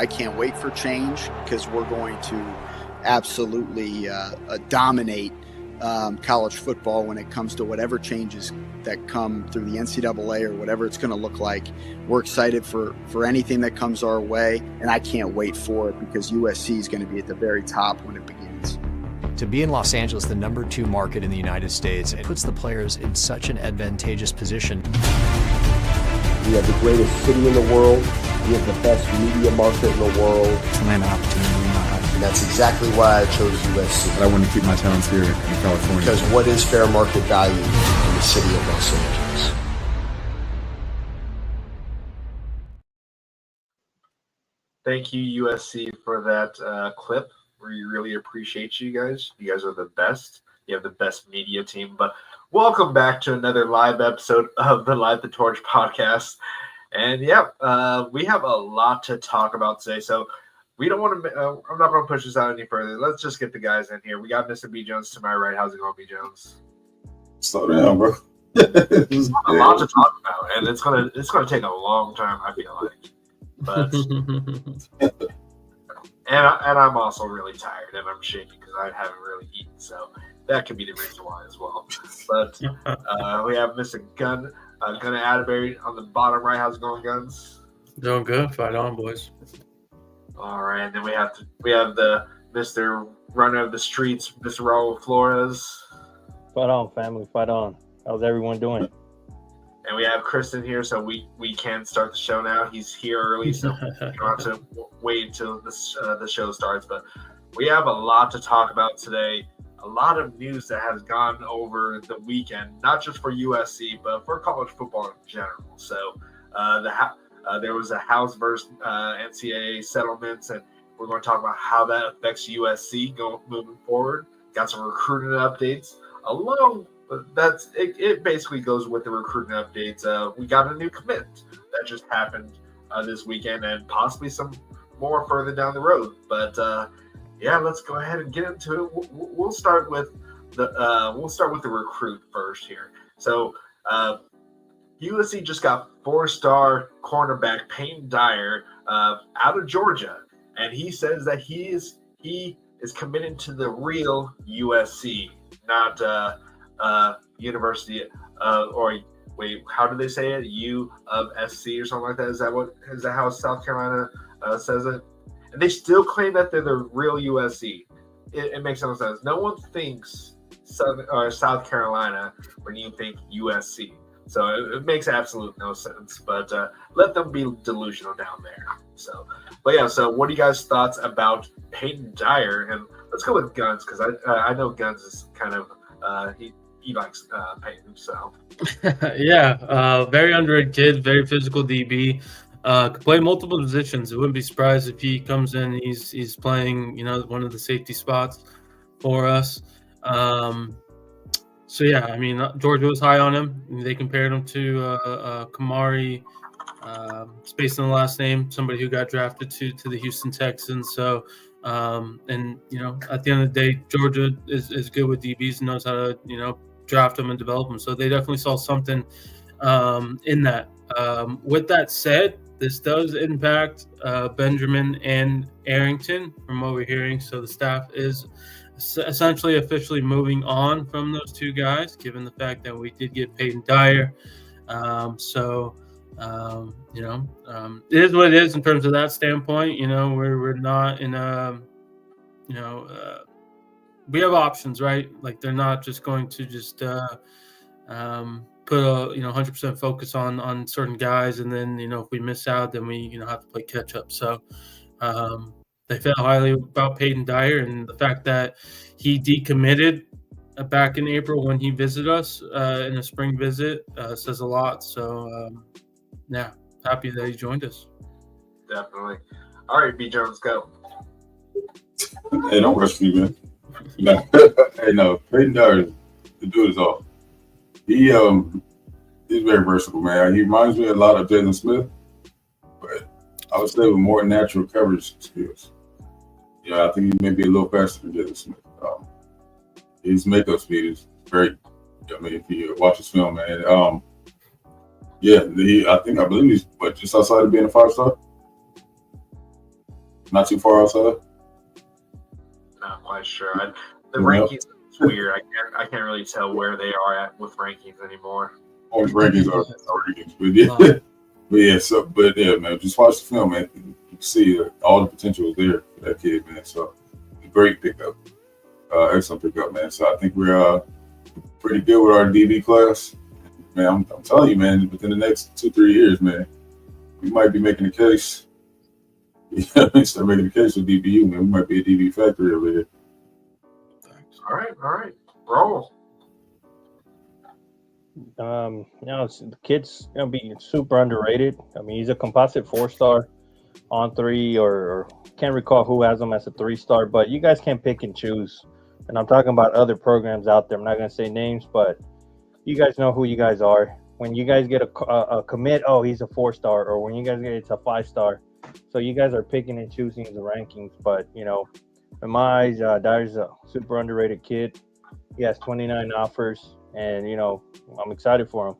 I can't wait for change because we're going to absolutely dominate college football when it comes to whatever changes that come through the NCAA or whatever it's going to look like. We're excited for anything that comes our way, and I can't wait for it because USC is going to be at the very top when it begins. To be in Los Angeles, the number 2 market in the United States, it puts the players in such an advantageous position. We have the greatest city in the world. We have the best media market in the world. It's a land of opportunity. And that's exactly why I chose USC. I want to keep my talents here in California. Because what is fair market value in the city of Los Angeles? Thank you, USC, for that clip. We really appreciate you guys. You guys are the best. You have the best media team. But welcome back to another live episode of the Light the Torch podcast. And we have a lot to talk about today. So we don't want to, I'm not going to push this out any further. Let's just get the guys in here. We got Mr. B. Jones to my right. How's it going, B. Jones? Slow down, bro. There's a lot to talk about, and it's gonna take a long time, I feel like. But and I'm also really tired, and I'm shaking because I haven't really eaten, so that could be the reason why as well. But we have Mr. Gunn Atterbury on the bottom right. How's it going, Guns? Doing good. Fight on, boys. All right, and then we have the Mr. Runner of the Streets, Mr. Raul Flores. Fight on, family. Fight on. How's everyone doing? And we have Kristen here, so we can start the show now. He's here early, so you don't have to wait until the show starts. But we have a lot to talk about today. A lot of news that has gone over the weekend, not just for USC, but for college football in general. So there was a House versus NCAA settlements, and we're going to talk about how that affects USC moving forward. Got some recruiting updates. It basically goes with the recruiting updates. We got a new commit that just happened this weekend, and possibly some more further down the road. But let's go ahead and get into it. We'll start with the recruit first here. So USC just got 4-star cornerback Peyton Dyer out of Georgia, and he says that he is committed to the real USC, not University or wait, how do they say it? U of SC or something like that. Is that how South Carolina says it? And they still claim that they're the real USC. It makes no sense. No one thinks South Carolina when you think USC. So it makes absolute no sense. But let them be delusional down there. So what are you guys' thoughts about Peyton Dyer? And let's go with Guns, because I know Guns is kind of he likes Peyton himself. Very underrated kid, very physical DB. Could play multiple positions. I wouldn't be surprised if he comes in. He's playing, one of the safety spots for us. Georgia was high on him. They compared him to Kamari, space in the last name, somebody who got drafted to the Houston Texans. So, at the end of the day, Georgia is good with DBs and knows how to, draft them and develop them. So they definitely saw something in that. With that said, this does impact Benjamin and Arrington from what we're hearing. So the staff is essentially officially moving on from those two guys, given the fact that we did get Peyton Dyer. It is what it is in terms of that standpoint. We're not in a, we have options, right? Like they're not just going to just put a 100% focus on certain guys, and then if we miss out, then we have to play catch up. So they felt highly about Peyton Dyer, and the fact that he decommitted back in April when he visited us in a spring visit says a lot. So happy that he joined us. Definitely. All right, B. Jones, go. Hey, don't rush me, man. No, Peyton Dyer, the dude is off. He's very versatile, man. He reminds me a lot of Jalen Smith, but I would say with more natural coverage skills. I think he may be a little faster than Jalen Smith. His makeup speed is very. If you watch his film, man, I believe he's just outside of being a 5-star. not too far outside. Not quite sure. The rankings is weird. I can't really tell where they are at with rankings anymore. Rankings are rankings, but yeah, but yeah, man, just watch the film, man. You can see all the potential is there for that kid, man. So great pickup, excellent pickup, man. So I think we're pretty good with our DB class, man. I'm telling you, man, within the next 2-3 years, man, we might be making a case. Start making a case with DBU, man. We might be a DB factory over here. All right, roll. The kid's gonna be super underrated. I mean, he's a composite 4-star on 3, or can't recall who has him as a 3-star. But you guys can pick and choose. And I'm talking about other programs out there. I'm not gonna say names, but you guys know who you guys are. When you guys get a commit, oh, he's a 4-star, or when you guys get it's a 5-star. So you guys are picking and choosing the rankings. But in my eyes, Dyer's a super underrated kid. He has 29 offers, and I'm excited for him.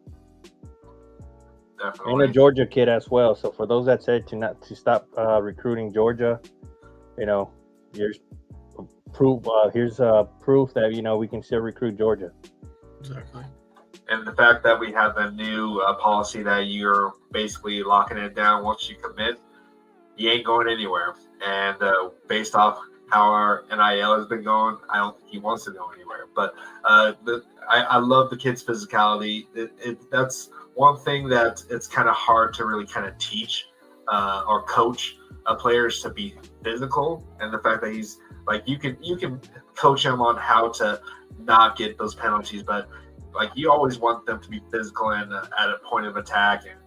Definitely. And a Georgia kid as well. So for those that said to stop recruiting Georgia, here's proof. Here's proof that we can still recruit Georgia. Exactly. And the fact that we have a new policy that you're basically locking it down once you commit, you ain't going anywhere. And based off how our NIL has been going, I don't think he wants to go anywhere. But I love the kid's physicality. That's one thing that it's kind of hard to really kind of teach or coach players to be physical. And the fact that he's like, you can coach him on how to not get those penalties, but like you always want them to be physical and at a point of attack and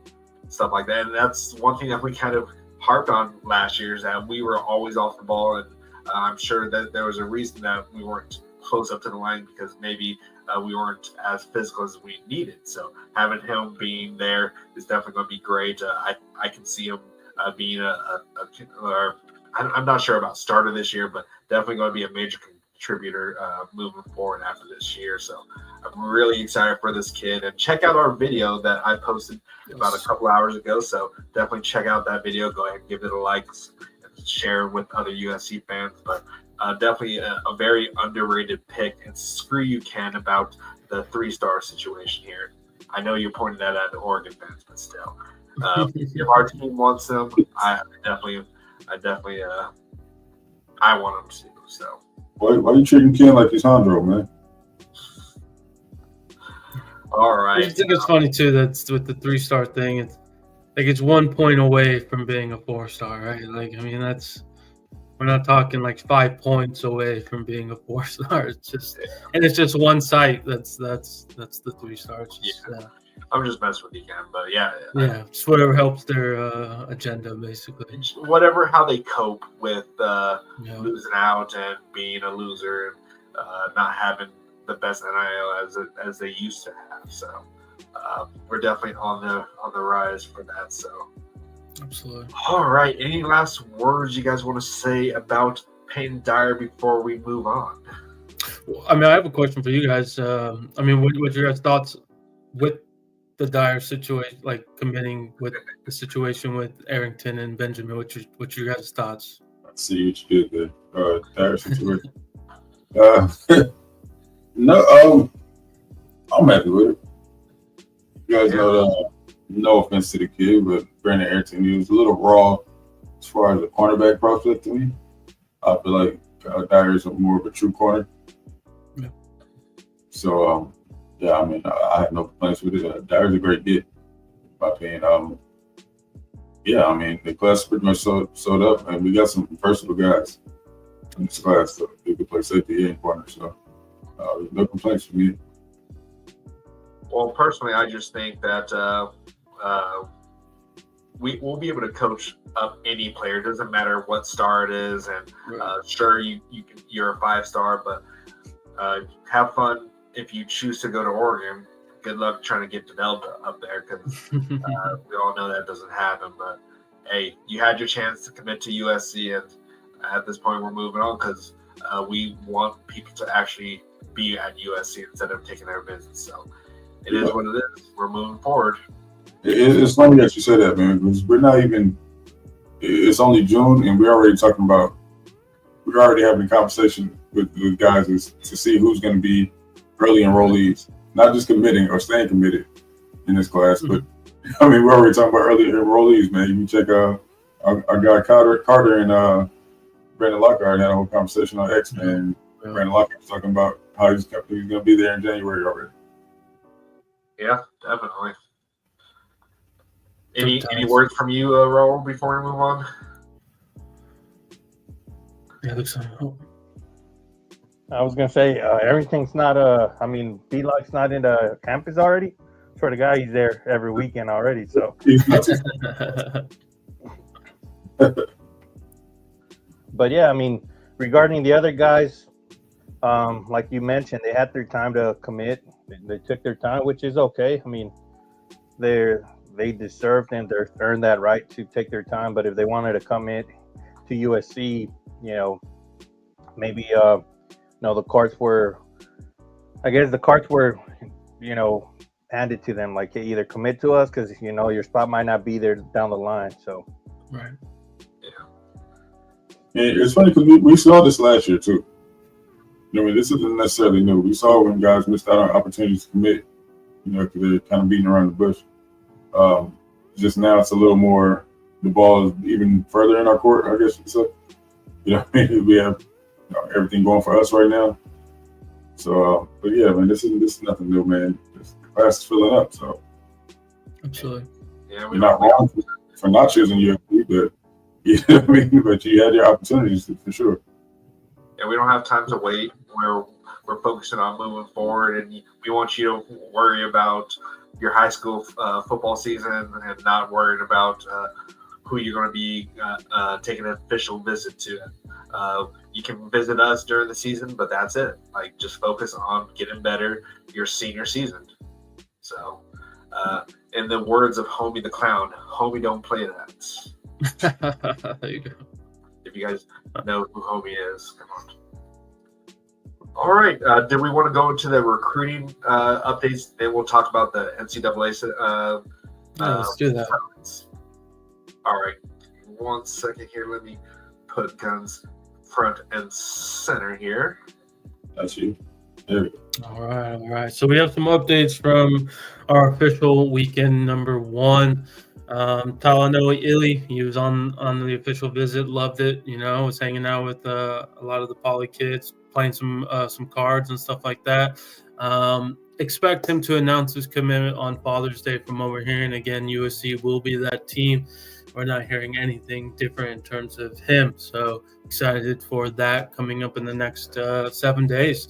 stuff like that. And that's one thing that we kind of harped on last year, is that we were always off the ball, and I'm sure that there was a reason that we weren't close up to the line, because maybe we weren't as physical as we needed. So having him being there is definitely going to be great. I can see him being I'm not sure about starter this year, but definitely going to be a major contributor moving forward after this year. So I'm really excited for this kid. And check out our video that I posted about a couple hours ago. So definitely check out that video. Go ahead and give it a like and share with other USC fans. But definitely a very underrated pick. And screw you, Ken, about the 3-star situation here. I know you're pointing that at the Oregon fans, but still. If our team wants them, I definitely I want them to. So why you treating Ken like he's Hondro, man? All right. I think it's funny too that's with the 3-star thing. It's 1 point away from being a 4-star, right? Like, I mean, we're not talking like 5 points away from being a 4-star. It's just one site. That's the 3-star. I'm just messing with you, Ken, but yeah, just whatever helps their agenda, basically. Whatever how they cope with losing out and being a loser and not having the best NIL as they used to have. So we're definitely on the rise for that. So absolutely. All right. Any last words you guys want to say about Peyton Dyer before we move on? Well, I mean, I have a question for you guys. I mean, what's your guys' thoughts with the Dyer situation, like committing with the situation with Arrington and Benjamin? What's your guys' thoughts? I see what you did there. Dyer situation. No, I'm happy with it. You guys know, no offense to the kid, but Brandon Arrington, he was a little raw as far as the cornerback prospect to me. I feel like Dyer is more of a true corner. Yeah. So, yeah, I mean, I have no complaints with it. Dyer's a great kid, in my opinion. Yeah, I mean, the class pretty much sold up, and we got some versatile guys in this class, so they could play safety and corner. So, no complaints from me. Well, personally, I just think that we'll be able to coach up any player. It doesn't matter what star it is, and sure, you're a 5-star, but have fun. If you choose to go to Oregon, good luck trying to get developed up there, because we all know that doesn't happen. But hey, you had your chance to commit to USC, and at this point, we're moving on, because we want people to actually be at USC instead of taking their business. So it is what it is. We're moving forward. It's funny that you say that, man, because we're not even it's only June, and we're already having a conversation with guys to see who's going to be early enrollees, not just committing or staying committed in this class, but I mean, we're already talking about early enrollees, man. You can check our guy Carter and Brandon Lockhart had a whole conversation on X, man. Yeah. Brandon Lockhart was talking about how he's going to be there in January already. Yeah, definitely. Any words from you, Raul, before we move on? Yeah, looks like. I was gonna say everything's not. B-Lock's not in the campus already. For the guy, he's there every weekend already. So. But yeah, I mean, regarding the other guys, like you mentioned, they had their time to commit. They took their time, which is okay. I mean, they deserved and they earned that right to take their time. But if they wanted to commit to USC, maybe the cards were, handed to them, like, hey, either commit to us because your spot might not be there down the line. So right. And it's funny because we saw this last year too. This isn't necessarily new. We saw when guys missed out on opportunities to commit, because they're kind of beating around the bush. Just now it's a little more, the ball is even further in our court, I guess. So, we have everything going for us right now. So, but yeah, man, this is nothing new, man. The class is filling up. So, absolutely. Yeah, you're not wrong for not choosing USC, but but you had your opportunities for sure. And we don't have time to wait. We're focusing on moving forward, and we want you to worry about your high school football season and not worrying about who you're going to be taking an official visit to. You can visit us during the season, but that's it. Like, just focus on getting better your senior season. So, in the words of Homie the Clown, homie, don't play that. There you go. If you guys know who Homie is, come on. All right. Did we want to go into the recruiting updates? Then we'll talk about the NCAA. Let's do that. All right. 1 second here. Let me put guns front and center here. That's you. There we go. All right. So we have some updates from our official weekend number 1. Talanoa Illy, he was on the official visit, loved it, was hanging out with a lot of the poly kids, playing some cards and stuff like that. Expect him to announce his commitment on Father's Day from over here. And again, USC will be that team. We're not hearing anything different in terms of him. So excited for that coming up in the next 7 days.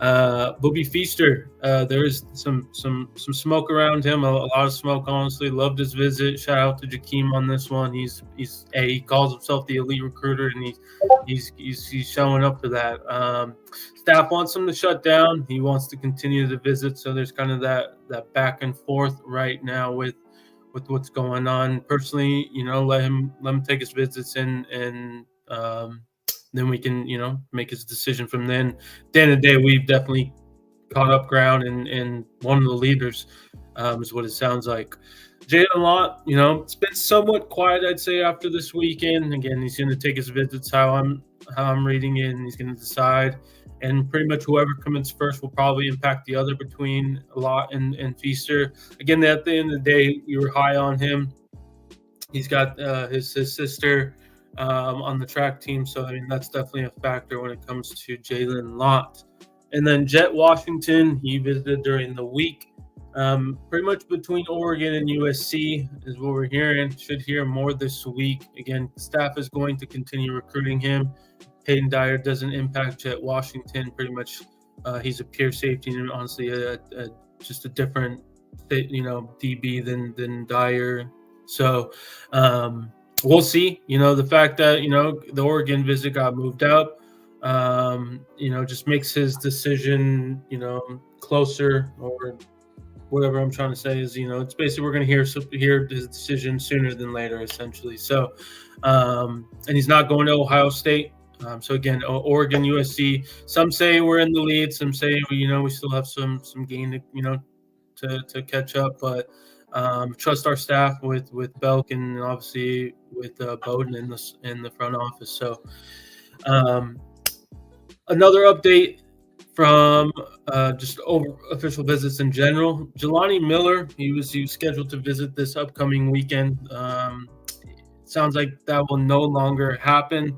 Bobby Feaster, there is some smoke around him, a lot of smoke, honestly. Loved his visit. Shout out to Jakeem on this one. He calls himself the elite recruiter, and he's showing up for that. Staff wants him to shut down. He wants to continue the visit, so there's kind of that back and forth right now with what's going on. Personally, let him take his visits and then we can, make his decision from then. At the end of the day, we've definitely caught up ground and one of the leaders is what it sounds like. Jalen Lott, it's been somewhat quiet, I'd say, after this weekend. Again, he's going to take his visits how I'm reading it, and he's going to decide. And pretty much whoever commits first will probably impact the other between Lott and Feaster. Again, at the end of the day, we were high on him. He's got his sister on the track team. So, that's definitely a factor when it comes to Jalen Lott. And then Jet Washington, he visited during the week. Pretty much between Oregon and USC is what we're hearing. Should hear more this week. Again, staff is going to continue recruiting him. Peyton Dyer doesn't impact Jet Washington. Pretty much he's a pure safety and honestly just a different DB than Dyer. So, we'll see. The fact that, the Oregon visit got moved up, just makes his decision, closer, or whatever I'm trying to say is, it's basically we're going to hear his decision sooner than later, essentially. So, and he's not going to Ohio State. So again, Oregon, USC, some say we're in the lead. Some say, we still have some gain to catch up, but trust our staff with Belk and obviously with Bowden in the front office. So another update from just over official visits in general. Jelani Miller, he was scheduled to visit this upcoming weekend. Sounds like that will no longer happen.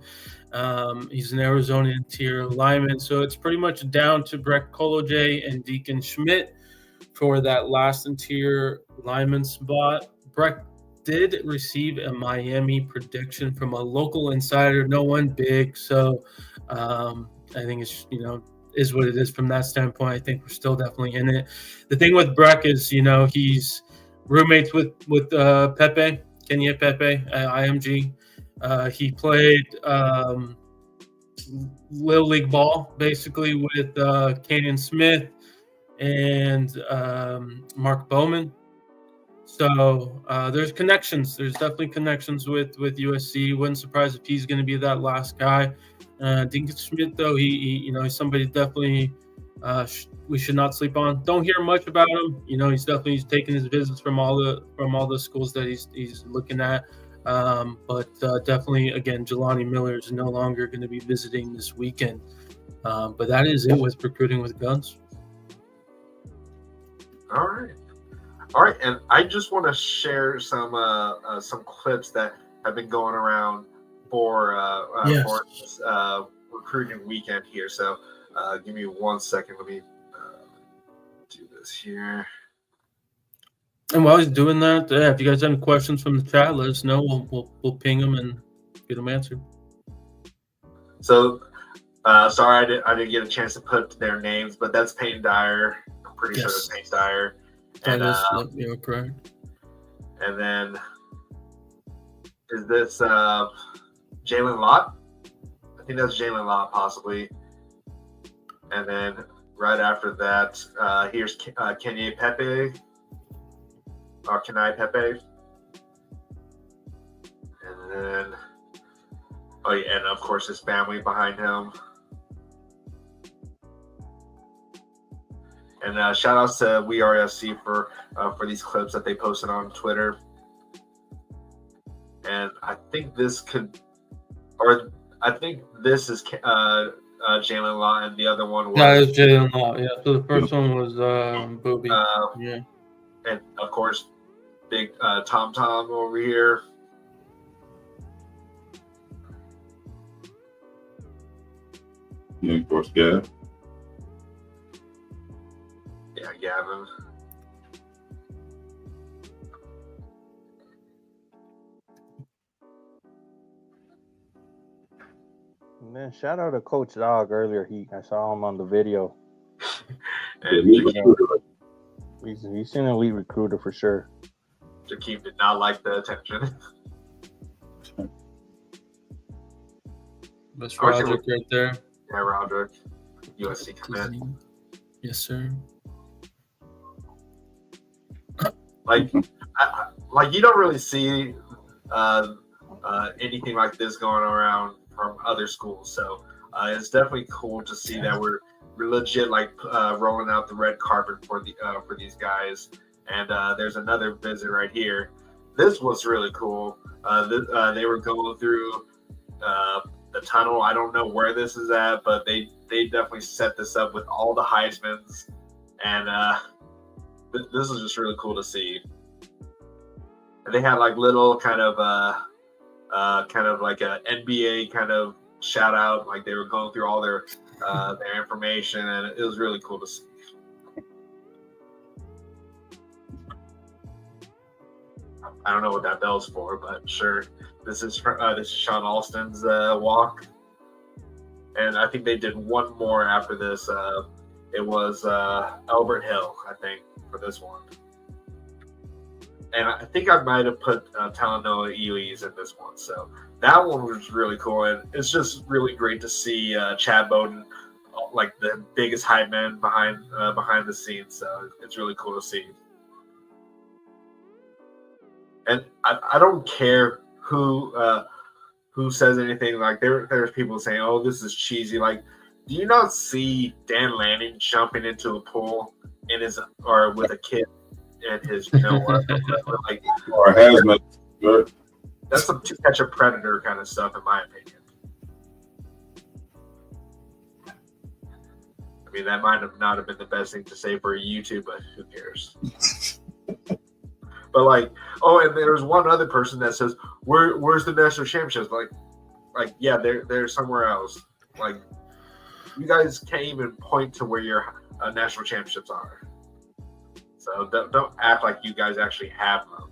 He's an Arizona interior lineman, so it's pretty much down to Breck Kolojay and Deacon Schmidt for that last interior lineman spot. Breck did receive a Miami prediction from a local insider, no one big, so I think it's is what it is from that standpoint. I think we're still definitely in it. The thing with Breck is he's roommates with Pepe. Kenya Pepe at IMG. He played Little League ball basically with Canyon Smith and Mark Bowman. So there's connections. There's definitely connections with USC. Wouldn't surprise if he's going to be that last guy. Deacon Schmidt, though, he's somebody definitely we should not sleep on. Don't hear much about him. He's definitely taking his visits from all the schools that he's looking at. But definitely, again, Jelani Miller is no longer going to be visiting this weekend. But that is it with recruiting with guns. All right, and I just want to share some clips that have been going around for this recruiting weekend here. So give me 1 second. Let me do this here. And while he's doing that, if you guys have any questions from the chat, let us know. We'll ping them and get them answered. So sorry I didn't get a chance to put their names, but that's Peyton Dyer. I'm pretty sure it's Peyton Dyer. And you're correct. And then is this Jalen Lott? I think that's Jalen Lott possibly. And then right after that, here's Kenya Pepe. Or Kenai Pepe. And then and of course his family behind him. And shout outs to We Are SC for these clips that they posted on Twitter. And I think this is Jalen Law, and the other one was. No, it was Jalen Law. Yeah. So the first one was Booby. Yeah. And of course, big Tom over here. And of course, Gavin. Yeah, Gavin. Man, shout out to Coach Dog earlier. I saw him on the video. He's an elite recruiter for sure. Jakeem did not like the attention. That's Roderick right there. Yeah, Roderick. USC commit. Yes, sir. Like you don't really see anything like this going around from other schools. So it's definitely cool to see that we're legit rolling out the red carpet for these guys. And there's another visit right here. This was really cool. They were going through the tunnel. I don't know where this is at, but they definitely set this up with all the Heismans. And this is just really cool to see. And they had little kind of like a NBA kind of shout out, like they were going through all their information, and it was really cool to see. I don't know what that bell's for, but sure. This is Sean Alston's walk, and I think they did one more after this. It was Albert Hill, I think, for this one. And I think I might have put Talanoa Ewes in this one. So that one was really cool. And it's just really great to see Chad Bowden, like the biggest hype man behind the scenes. So it's really cool to see. And I don't care who says anything. Like there's people saying, "Oh, this is cheesy." Like, do you not see Dan Lanning jumping into a pool with a kid in his Genoa. Like, Or hazmat. Right? that's some to catch a predator kind of stuff, in my opinion. I mean, that might have not have been the best thing to say for YouTube, but who cares? But like, oh, and there's one other person that says, "Where's the national championships?" Like, yeah, they're somewhere else. Like, you guys can't even point to where your national championships are. So don't act like you guys actually have them.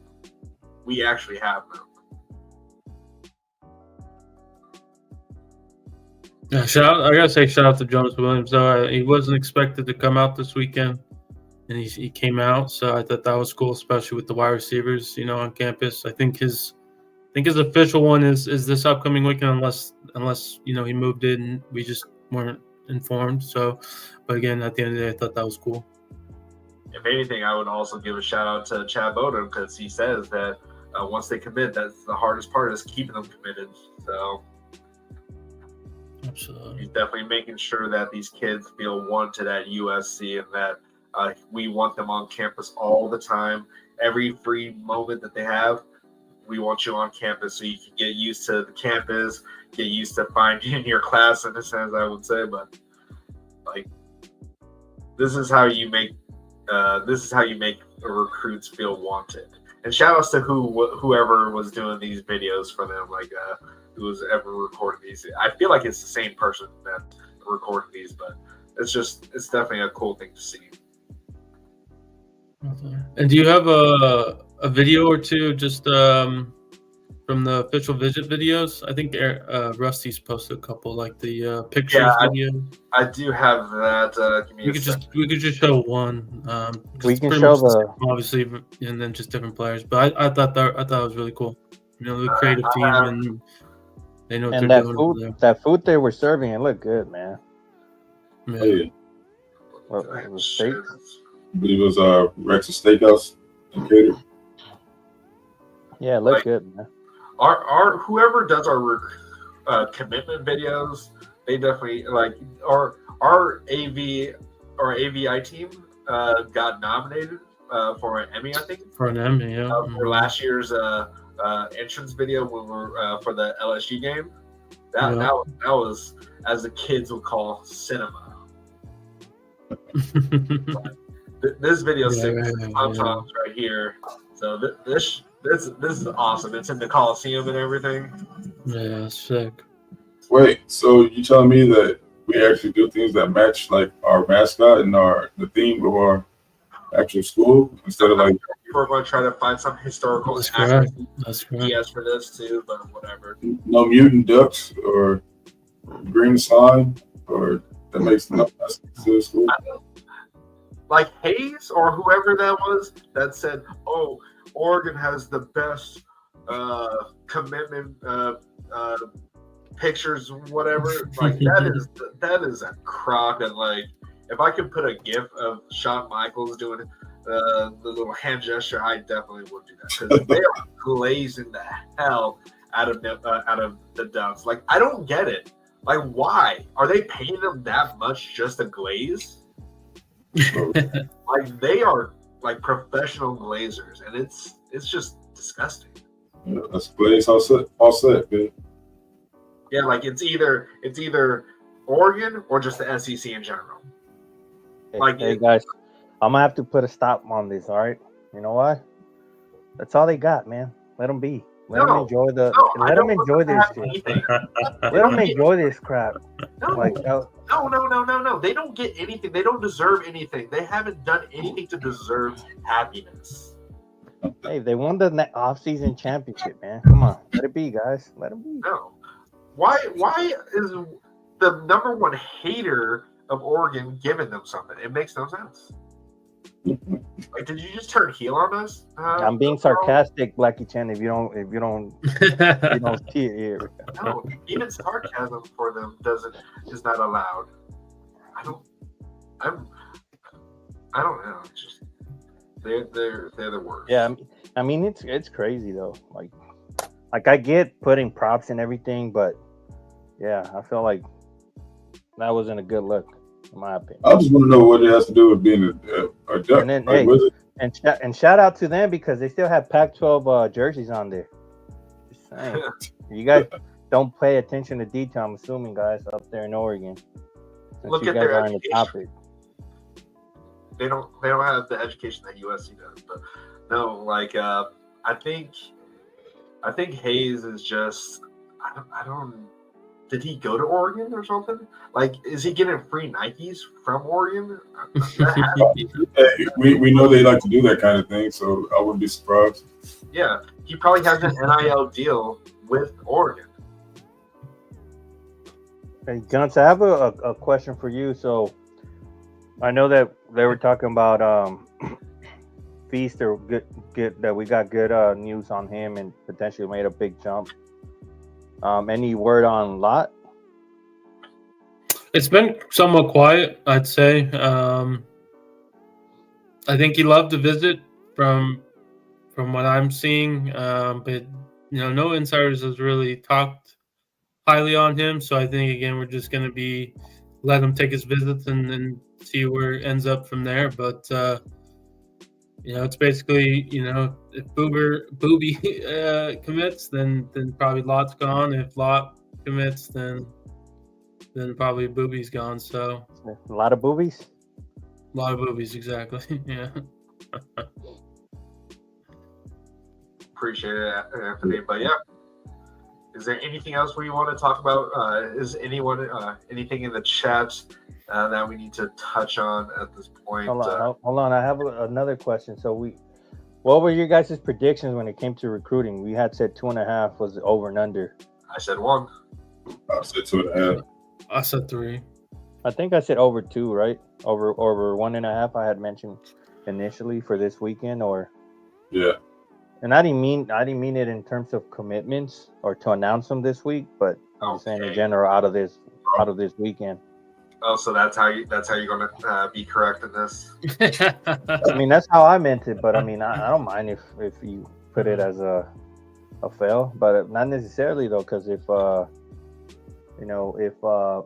We actually have them. Yeah, I gotta say shout out to Jonas Williams though. He wasn't expected to come out this weekend, and he came out. So I thought that was cool, especially with the wide receivers, on campus. I think his official one is this upcoming weekend, unless he moved it and we just weren't informed. So, but again, at the end of the day, I thought that was cool. If anything, I would also give a shout out to Chad Bowden, because he says that once they commit, that's the hardest part, is keeping them committed. So absolutely, he's definitely making sure that these kids feel wanted at USC, and that we want them on campus all the time. Every free moment that they have, we want you on campus so you can get used to the campus, get used to finding your class, in a sense, I would say. But like, this is how you make recruits feel wanted. And shout outs to whoever was doing these videos for them, like who was ever recording these. I feel like it's the same person that recorded these, but it's definitely a cool thing to see. And do you have a video or two just from the official visit videos? I think Rusty's posted a couple, like the pictures video. I do have that. We could just show one. We can show obviously, and then just different players. But I thought it was really cool. The creative team, and they know what and they're that doing. food, that food they were serving, it looked good, man. Yeah. Oh, yeah. What was it, steak? I believe it was Rex's Steakhouse in Cater. Yeah, it looked good, man. Our whoever does our commitment videos, they definitely like our AV or AVI team got nominated for an Emmy, I think. For an Emmy, yeah. For last year's entrance video when we're for the LSU game. That was, as the kids would call, cinema. This video sticks sometimes right here. So this is awesome. It's in the Coliseum and everything. Yeah, sick. Wait, so you telling me that we actually do things that match like our mascot and the theme of our actual school instead of like? We're going to try to find some historical accuracy. That's correct. Yes, for this too, but whatever. No mutant ducks or green slime, or that makes no sense to the school. Like Hayes or whoever that was that said, "Oh, Oregon has the best commitment pictures, whatever." Like that is a crock. And like, if I could put a GIF of Shawn Michaels doing the little hand gesture, I definitely would do that, because they are glazing the hell out of the Ducks. Like, I don't get it. Like, why are they paying them that much just to glaze? Like, they are like professional glazers, and it's just disgusting. Yeah, that's glaze all set, man. Yeah, like it's either Oregon or just the SEC in general. Hey guys, I'm gonna have to put a stop on this. All right, you know why? That's all they got, man. Let them be. Let them enjoy this. Let them enjoy this crap. No. They don't get anything. They don't deserve anything. They haven't done anything to deserve happiness. Hey, they won the off-season championship, man. Come on, let it be, guys. Let it be. No. Why is the number one hater of Oregon giving them something? It makes no sense. Like, did you just turn heel on us? I'm being sarcastic, Blackie Chen. If you don't see it here. No, even sarcasm for them is not allowed. I don't know. It's just they're the worst. Yeah, I mean it's crazy though. Like I get putting props and everything, but yeah, I feel like that wasn't a good look. in my opinion. I just want to know what it has to do with being a Duck. And then, Like, hey, was it? and shout out to them because they still have Pac-12 jerseys on there. Just saying. You guys don't pay attention to detail, I'm assuming, guys, up there in Oregon. Since Look you at guys their are on the education. topic. They don't have the education that USC does, but no, like I think Hayes is just I don't did he go to Oregon or something? Like, is he getting free Nikes from Oregon? Hey, we know they like to do that kind of thing, so I wouldn't be surprised. Yeah, he probably has an NIL deal with Oregon. Hey, Guns, I have a question for you. So I know that they were talking about Feast or good that we got good news on him and potentially made a big jump. Any word on Lot? It's been somewhat quiet, I'd say. I think he loved the visit from what I'm seeing, but no insiders has really talked highly on him. So I think again we're just going to let him take his visits and then see where it ends up from there. But it's basically if Booby commits, then probably Lot's gone. If Lot commits, then probably Booby's gone. So A lot of boobies. a lot of Boobies, exactly. Yeah. Appreciate it, Anthony. But yeah, is there anything else we want to talk about? Is anyone anything in the chat that we need to touch on at this point? Hold on. I have another question. So what were your guys' predictions when it came to recruiting? We had said 2.5 was over and under. I said 1. I said 2.5. I said 3. I think I said over 2, right? Over 1.5. I had mentioned initially for this weekend, or Yeah. and I didn't mean it in terms of commitments or to announce them this week, but I'm saying in general out of this weekend. Oh, so that's how you're gonna be correct in this. I mean, that's how I meant it, but I mean, I don't mind if you put it as a fail, but not necessarily though, because if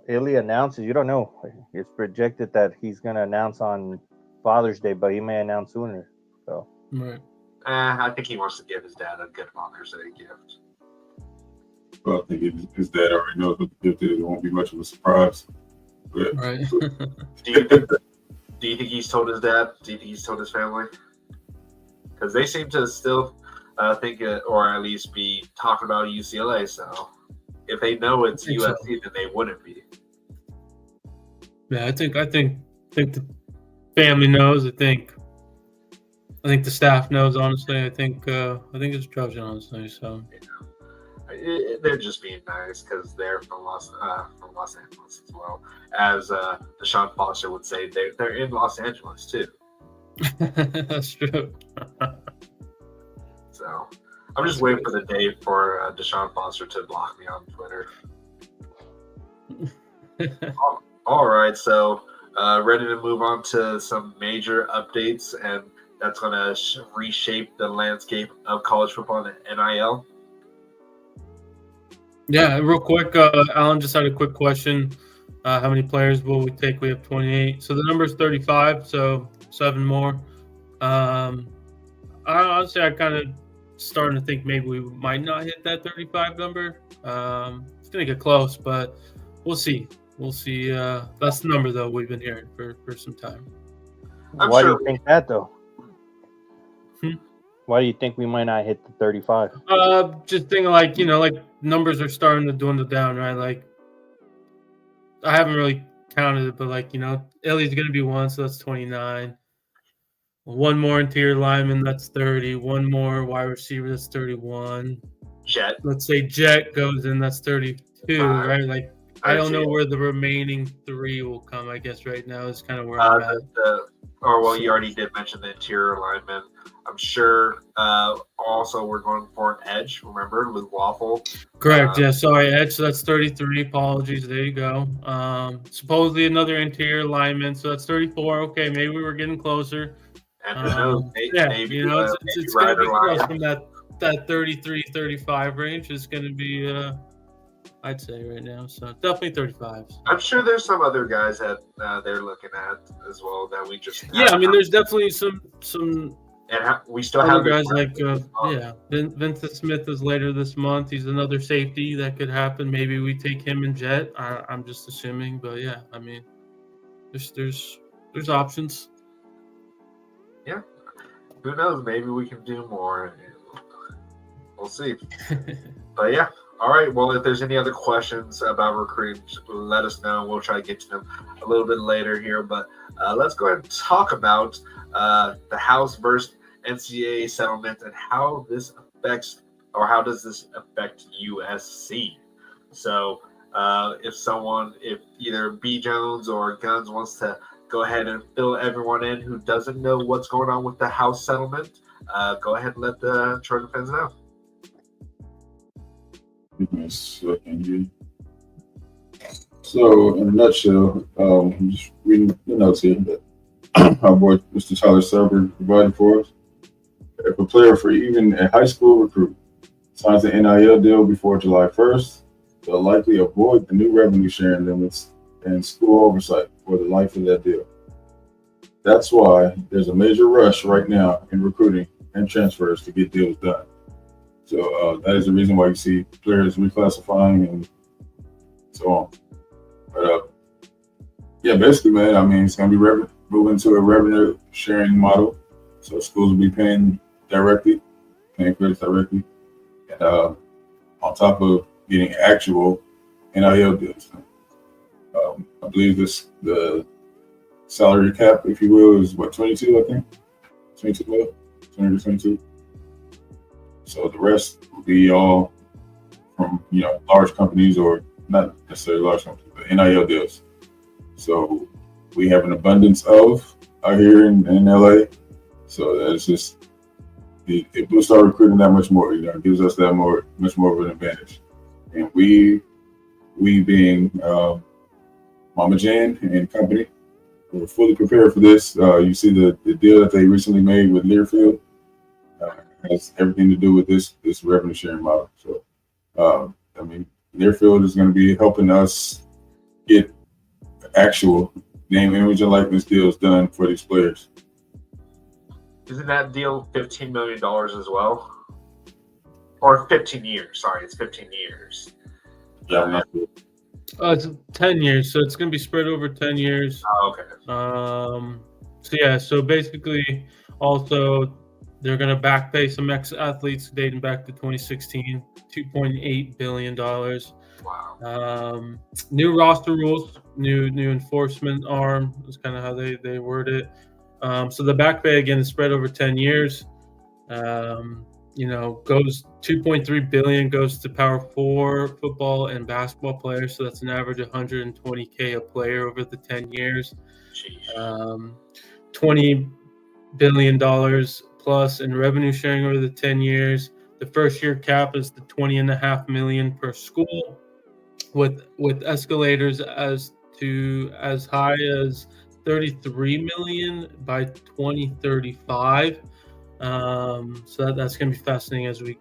Illy announces, you don't know. It's projected that he's gonna announce on Father's Day, but he may announce sooner. So. Right. I think he wants to give his dad a good Father's Day gift. Well, I think his dad already knows what the gift is. It won't be much of a surprise. But, Right. Do you think he's told his dad? Do you think he's told his family? Because they seem to still think, or at least be talking about UCLA. So if they know it's USC, then they wouldn't be. Yeah, I think the family knows. I think the staff knows. Honestly, I think it's Trojan. Honestly, so They're just being nice because they're from Los Angeles as well. As Deshaun Foster would say, they're in Los Angeles too. that's true. So I'm just waiting for the day for Deshaun Foster to block me on Twitter. All right, so ready to move on to some major updates, and that's going to reshape the landscape of college football and NIL. Yeah, real quick, Alan just had a quick question. How many players will we take? We have 28. So the number is 35, so 7 more. Honestly, I kind of starting to think maybe we might not hit that 35 number. It's going to get close, but we'll see. We'll see. That's the number, though, we've been hearing for some time. Why do you think that, though? Why do you think we might not hit the 35? Just thinking like numbers are starting to dwindle down, right? Like I haven't really counted it, but Ellie's going to be 1, so that's 29. One more interior lineman, that's 30. One more wide receiver, that's 31. Jet. Let's say Jet goes in, that's 32, right? Like I don't know where the remaining 3 will come. I guess right now is kind of where I'm at. You already did mention the interior lineman. I'm sure also we're going for an edge. Remember, Luke Waffle. Correct. Yeah. Sorry, edge. So that's 33. Apologies. There you go. Supposedly another interior lineman. So that's 34. Okay, maybe we were getting closer. And maybe, it's going to be close from that 33, 35 range. It's going to be I'd say right now. So definitely 35. I'm sure there's some other guys that they're looking at as well that we just Yeah, I mean, there's definitely some and we still other have guys like Vincent Smith is later this month. He's another safety that could happen. Maybe we take him and Jet. I'm just assuming, but yeah, I mean, there's options. Yeah, who knows? Maybe we can do more. We'll see. But yeah, all right. Well, if there's any other questions about recruiting, let us know. We'll try to get to them a little bit later here. But let's go ahead and talk about the House versus NCAA settlement and how this affects, or how does this affect USC? So if either B Jones or Guns wants to go ahead and fill everyone in who doesn't know what's going on with the House settlement, go ahead and let the Trojan fans know. So, in a nutshell, I'm just reading the notes here that our boy Mr. Tyler Serber provided for us. If a player for even a high school recruit signs an NIL deal before July 1st, they'll likely avoid the new revenue sharing limits and school oversight for the life of that deal. That's why there's a major rush right now in recruiting and transfers to get deals done. So that is the reason why you see players reclassifying and so on. But yeah, basically, man, I mean, it's going to be moving to a revenue sharing model. So schools will be paying credits directly. And on top of getting actual NIL deals. I believe the salary cap, if you will, is 22, I think. 22 mil, 20 to 22. So the rest will be all from, large companies, or not necessarily large companies, but NIL deals. So we have an abundance of out here in LA. So that's just, it boosts our recruiting that much more, it gives us much more of an advantage. And we being Mama Jan and company, we're fully prepared for this. You see the deal that they recently made with Learfield has everything to do with this revenue sharing model. So, I mean, Learfield is going to be helping us get actual name, image, and likeness deals done for these players. Isn't that deal $15 million as well? Or 15 years? Sorry, it's 15 years. Yeah, I'm not sure. It's 10 years, so it's going to be spread over 10 years. Oh, okay. So basically, also they're going to back pay some ex-athletes dating back to 2016, $2.8 billion. Wow. New roster rules, new enforcement arm is kind of how they word it. So the back pay again is spread over 10 years. Goes $2.3 billion goes to Power 4 football and basketball players. So that's an average of $120K a player over the 10 years. $20 billion plus in revenue sharing over the 10 years. The first year cap is the $20.5 million per school, with escalators as high as $33 million by 2035. So that's going to be fascinating as we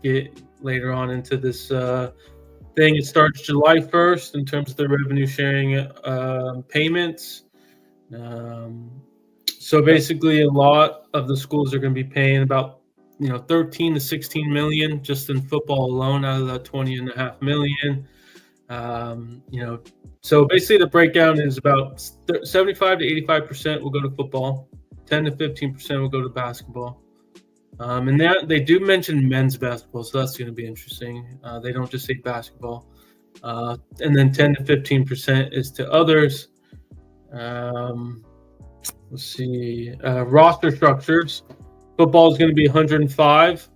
get later on into this thing. It starts July 1st in terms of the revenue sharing payments. So basically, a lot of the schools are going to be paying about 13 to 16 million just in football alone out of that 20.5 million. So basically the breakdown is about 75 to 85% will go to football, 10 to 15% will go to basketball. And that they do mention men's basketball, so that's going to be interesting. They don't just say basketball. And then 10 to 15% is to others. Let's see. Roster structures. Football is going to be 105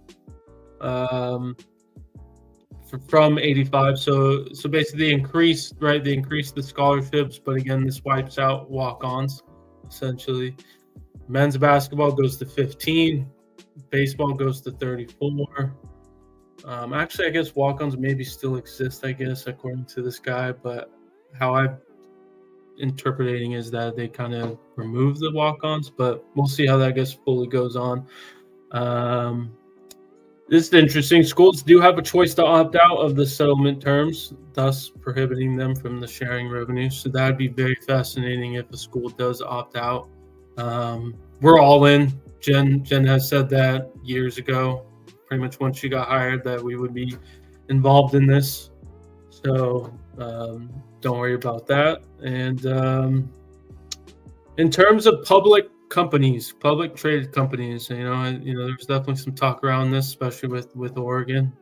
from 85. So basically they increase the scholarships, but again, this wipes out walk-ons, essentially. Men's basketball goes to 15. Baseball goes to 34. Actually, I guess walk-ons maybe still exist, according to this guy, but how I'm interpreting is that they kind of remove the walk-ons, but we'll see how that fully goes on. This is interesting. Schools do have a choice to opt out of the settlement terms, thus prohibiting them from the sharing revenue. So that would be very fascinating if a school does opt out. We're all in. Jen has said that years ago, pretty much once she got hired, that we would be involved in this. So don't worry about that. And in terms of public traded companies, there's definitely some talk around this, especially with Oregon.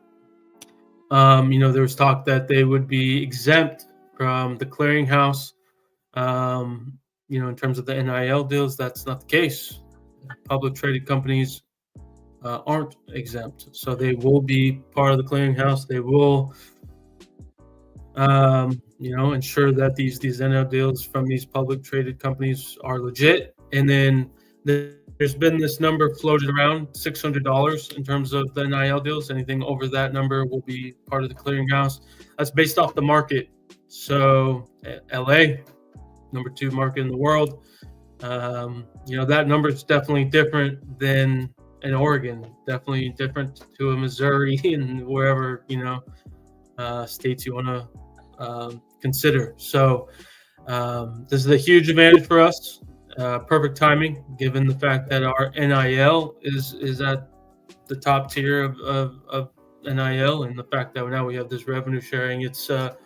There was talk that they would be exempt from the clearinghouse. In terms of the NIL deals, that's not the case. Public traded companies aren't exempt, so they will be part of the clearinghouse. They will, ensure that these NIL deals from these public traded companies are legit. And then there's been this number floated around, $600 in terms of the NIL deals. Anything over that number will be part of the clearinghouse. That's based off the market. So LA, number 2 market in the world. That number is definitely different than in Oregon, definitely different to a Missouri and wherever, states you want to consider. So this is a huge advantage for us. Perfect timing, given the fact that our NIL is at the top tier of NIL, and the fact that now we have this revenue sharing. It's we're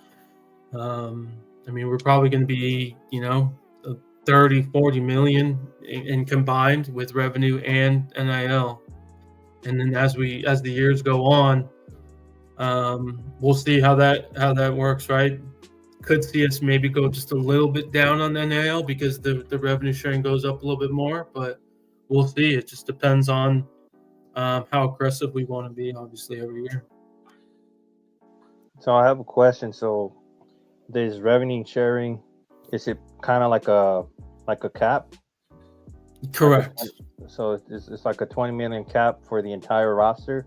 probably going to be 30-40 million in combined with revenue and NIL. And then as the years go on, we'll see how that works, right? Could see us maybe go just a little bit down on NIL because the revenue sharing goes up a little bit more, but we'll see. It just depends on how aggressive we want to be, obviously, every year. So I have a question. So this revenue sharing, is it kind of like a cap? Correct. So it's like a 20 million cap for the entire roster,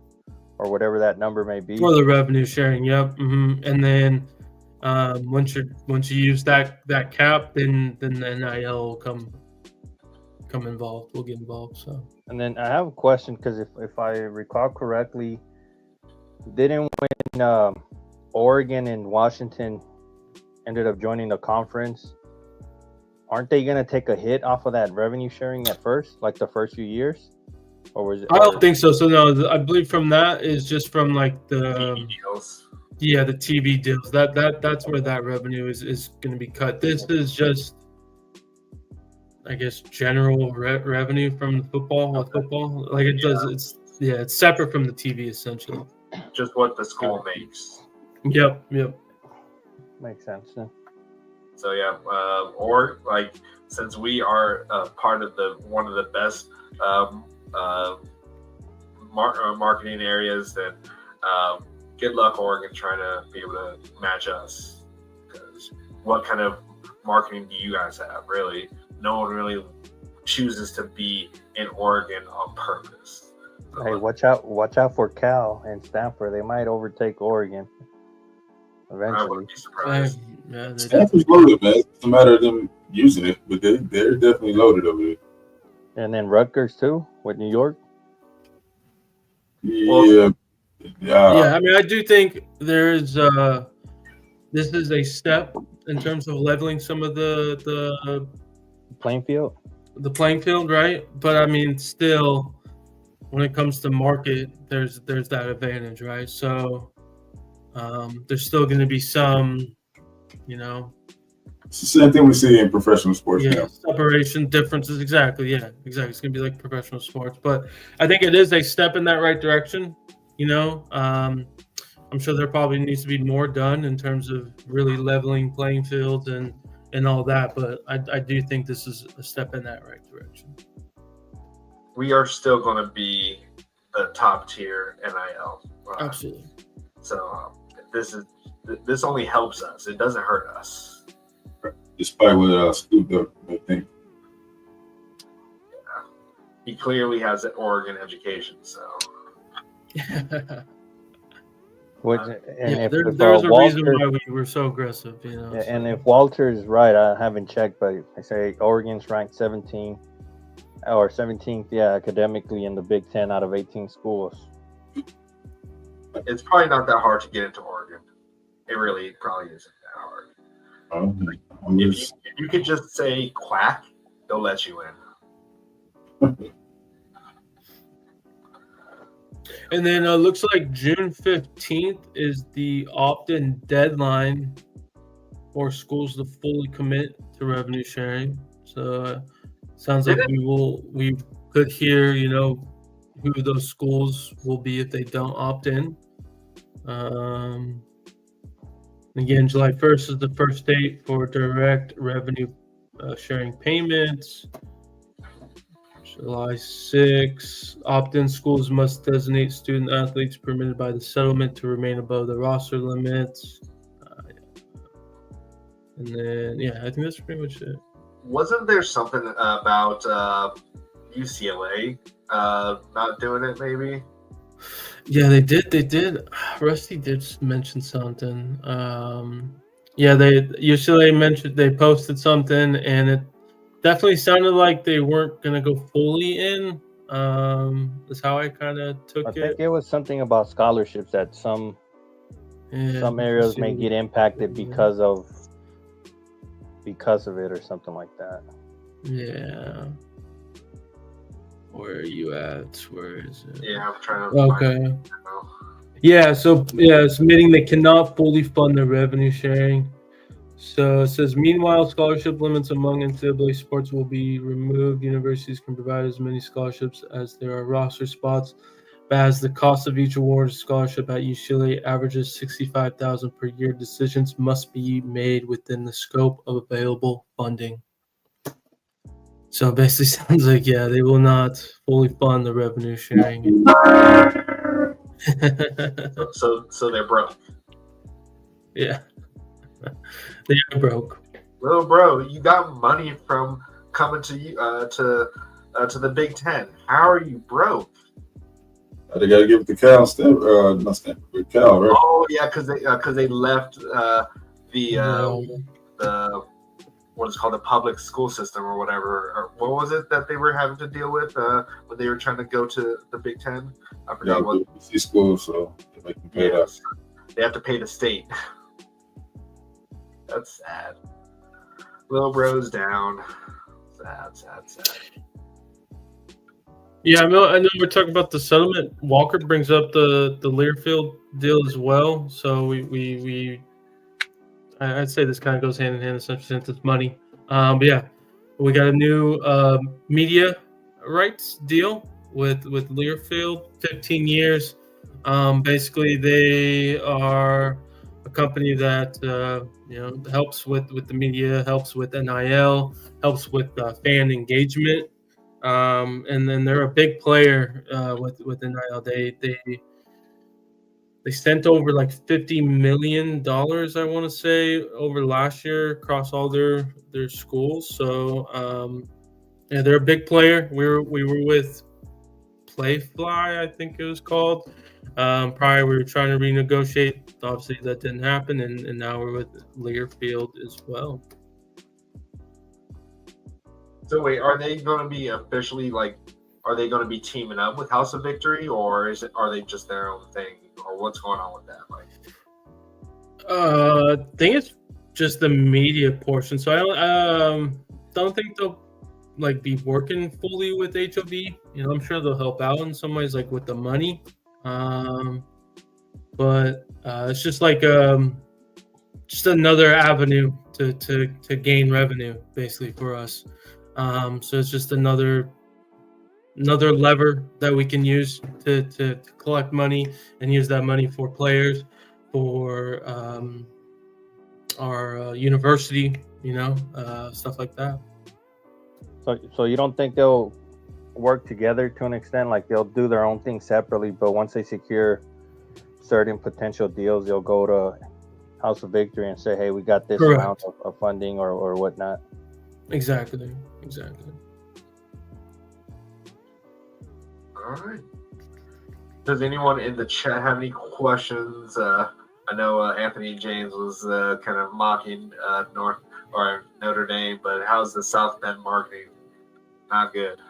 or whatever that number may be. For the revenue sharing, yep. Mm-hmm. And then once you use that cap, then the NIL will come involved. We'll get involved. So. And then I have a question, because if I recall correctly, didn't when Oregon and Washington ended up joining the conference, aren't they going to take a hit off of that revenue sharing at first, like the first few years? Or was it? I don't think so. So no, I believe from that is just from like the TV deals. Yeah, the TV deals. That's where that revenue is going to be cut. This is just, I guess, general revenue from the football. Like it does. It's separate from the TV essentially. Just what the school makes. Yep. Makes sense. Yeah. So yeah, or like, since we are part of one of the best marketing areas, then good luck, Oregon, trying to be able to match us. Because what kind of marketing do you guys have? Really, no one really chooses to be in Oregon on purpose. So, hey, watch out for Cal and Stanford. They might overtake Oregon eventually. I wouldn't be surprised. Yeah, Stanford's loaded, man. It's a matter of them using it, but they're definitely loaded over there. And then Rutgers too, with New York. Yeah. I mean, I do think there's this is a step in terms of leveling some of the playing field. The playing field, right? But I mean, still, when it comes to market, there's that advantage, right? So there's still going to be some, It's the same thing we see in professional sports. Yeah, separation differences. Exactly. Yeah, exactly. It's going to be like professional sports. But I think it is a step in that right direction. I'm sure there probably needs to be more done in terms of really leveling playing fields and all that. But I do think this is a step in that right direction. We are still going to be the top tier NIL. Absolutely. So this only helps us. It doesn't hurt us. Despite what Scoop up, I think. Yeah. He clearly has an Oregon education, so. There's a reason why we were so aggressive, And if Walter is right, I haven't checked, but I say Oregon's ranked 17th, academically in the Big Ten out of 18 schools. It's probably not that hard to get into Oregon. It really probably isn't that hard. If you could just say quack, they'll let you in. And then looks like June 15th is the opt-in deadline for schools to fully commit to revenue sharing. So sounds like we could hear, who those schools will be if they don't opt in. Again, July 1st is the first date for direct revenue sharing payments. July 6th, opt-in schools must designate student athletes permitted by the settlement to remain above the roster limits. And then, I think that's pretty much it. Wasn't there something about UCLA not doing it, maybe? Yeah, they did. Rusty did mention something. UCLA mentioned, they posted something, and it definitely sounded like they weren't going to go fully in. Is how I kind of took it. I think it was something about scholarships that some areas may get impacted because of it or something like that. Yeah. Where are you at? Where is it? Yeah, I'm trying to. Okay. Yeah. So it's admitting they cannot fully fund their revenue sharing. So it says, meanwhile, scholarship limits among NCAA sports will be removed. Universities can provide as many scholarships as there are roster spots. But as the cost of each awarded scholarship at UCLA averages $65,000 per year, decisions must be made within the scope of available funding. So it basically sounds like, they will not fully fund the revenue sharing. So they're broke. Yeah. They're broke. Little bro, you got money from coming to you to the Big Ten. How are you broke? They got to give it to Cal, Cal, right? Oh yeah, because they left the what is called the public school system or whatever. Or what was it that they were having to deal with when they were trying to go to the Big Ten? I forgot what. Schools, so they make them pay that. They have to pay the state. That's sad. Little bro's down. Sad. Yeah, I know we're talking about the settlement. Walker brings up the Learfield deal as well. So I'd say this kind of goes hand in hand in such a sense it's money. But yeah, we got a new media rights deal with Learfield, 15 years. Basically, they are a company that helps with the media, helps with NIL, helps with fan engagement. And then they're a big player with NIL. They sent over like $50 million, I want to say, over last year across all their schools. So they're a big player. We were with Playfly, I think it was called. Prior, we were trying to renegotiate. Obviously, that didn't happen, and now we're with Learfield as well. So wait, are they going to be officially are they going to be teaming up with House of Victory, or are they just their own thing, or what's going on with that? I think it's just the media portion. So I don't think they'll be working fully with HOV. I'm sure they'll help out in some ways, with the money. But it's just just another avenue to gain revenue, basically, for us. So it's just another lever that we can use to collect money and use that money for players, for our university, stuff like that. So you don't think they'll work together to an extent? Like they'll do their own thing separately, but once they secure certain potential deals, they'll go to House of Victory and say, "Hey, we got this Correct. amount of funding or whatnot." Exactly. All right. Does anyone in the chat have any questions? I know Anthony James was kind of mocking Notre Dame, but how's the South Bend marketing? Not good.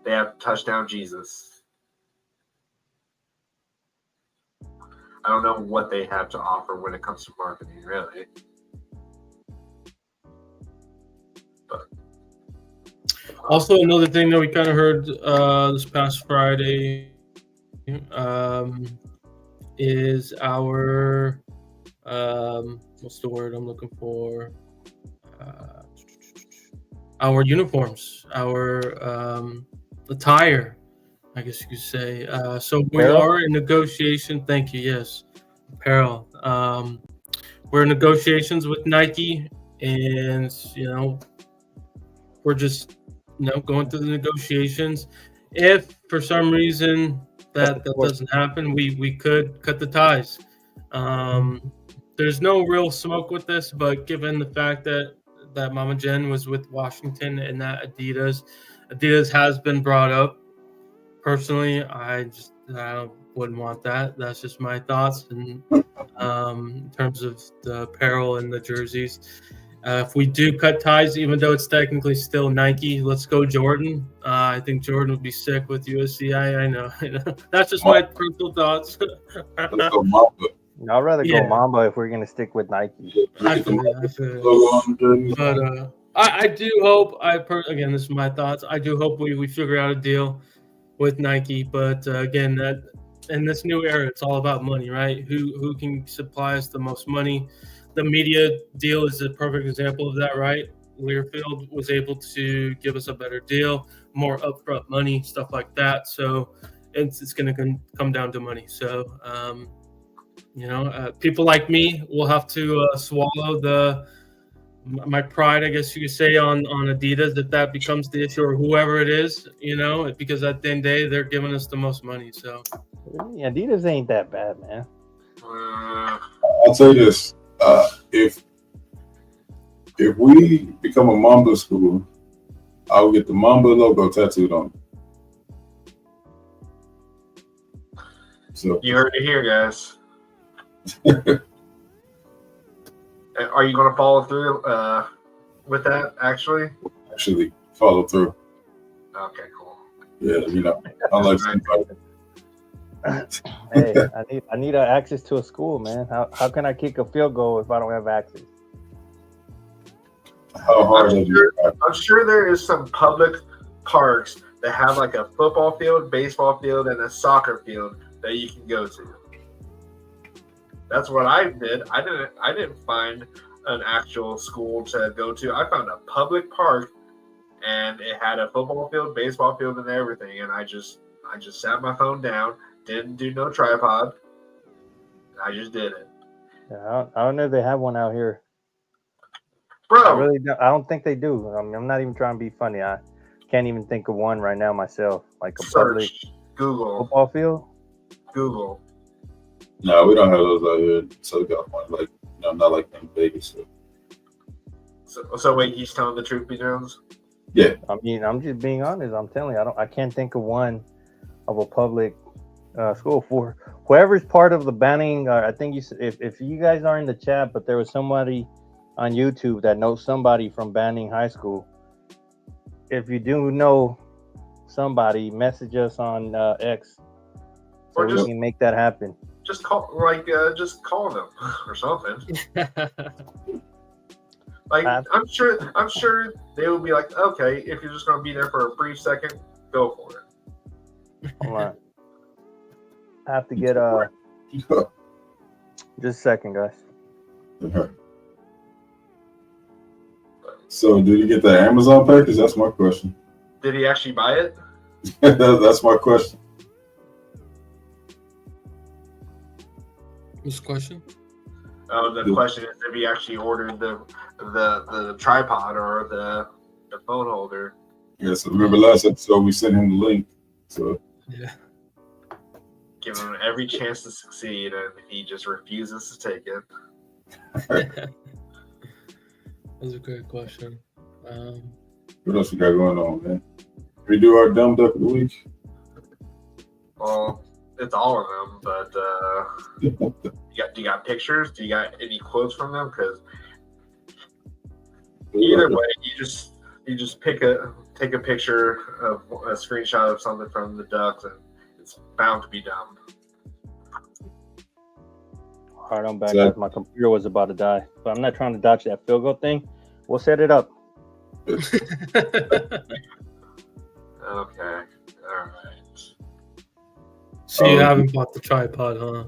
They have touchdown Jesus. I don't know what they have to offer when it comes to marketing, really. But also, another thing that we kind of heard this past Friday is our what's the word I'm looking for? Our uniforms, our attire, I guess you could say. So we Apparel? are in negotiation. Thank you. Yes, apparel. We're in negotiations with Nike, and we're just going through the negotiations. If for some reason that doesn't happen, we could cut the ties. There's no real smoke with this, but given the fact that Mama Jen was with Washington and that Adidas has been brought up. Personally, I wouldn't want that. That's just my thoughts. And in terms of the apparel and the jerseys, if we do cut ties, even though it's technically still Nike, let's go Jordan. I think Jordan would be sick with USC. I know. That's just my personal thoughts. Let's go Mamba. I'd rather go Mamba if we're gonna stick with Nike. I feel it. But I do hope. Again, this is my thoughts. I do hope we figure out a deal with Nike. But again, that in this new era, it's all about money, right? Who can supply us the most money? The media deal is a perfect example of that, right? Learfield was able to give us a better deal, more upfront money, stuff like that. So it's going to come down to money. So, people like me will have to swallow my pride, I guess you could say, on Adidas, if that becomes the issue, or whoever it is, because at the end of the day, they're giving us the most money. So Adidas ain't that bad, man. I'll tell you this. If we become a Mamba school, I will get the Mamba logo tattooed on me. So you heard it here, guys. Are you going to follow through with that, actually? Actually, follow through. Okay, cool. Yeah, unlike somebody. Hey, I need access to a school, man. How can I kick a field goal if I don't have access? How hard is it? I'm sure there is some public parks that have like a football field, baseball field, and a soccer field that you can go to. That's what I did. I didn't find an actual school to go to. I found a public park, and it had a football field, baseball field, and everything. And I just sat my phone down, didn't do no tripod. I just did it. Yeah, I don't know if they have one out here. Bro, I don't think they do. I'm not even trying to be funny. I can't even think of one right now myself. Like a public Google football field. Google. No, we don't have those out here. So we got one not like in Vegas. So wait, he's telling the truth, B. Jones? Yeah. I mean, I'm just being honest. I'm telling you, I can't think of one of a public school for whoever's part of the banning. I think if you guys are in the chat, but there was somebody on YouTube that knows somebody from Banning High School. If you do know somebody, message us on X so we can make that happen. Just call them or something. Like I'm sure they will be like, okay, if you're just gonna be there for a brief second, go for it. Hold on. I have to get just a second, guys. Okay. So did he get the Amazon package? That's my question. Did he actually buy it? That's my question. What's the question? The question is if he actually ordered the tripod or the phone holder. Yeah, so remember last episode we sent him the link. So yeah. Give him every chance to succeed, and he just refuses to take it. That's a great question. What else we got going on, man? We do our dumb duck of the week. Well, it's all of them, but do you got pictures? Do you got any quotes from them? Because either way, you just take a picture of a screenshot of something from the Ducks, and it's bound to be dumb. All right, I'm back. So- My computer was about to die, but I'm not trying to dodge that field goal thing. We'll set it up. Okay. All right. So you haven't bought the tripod, huh?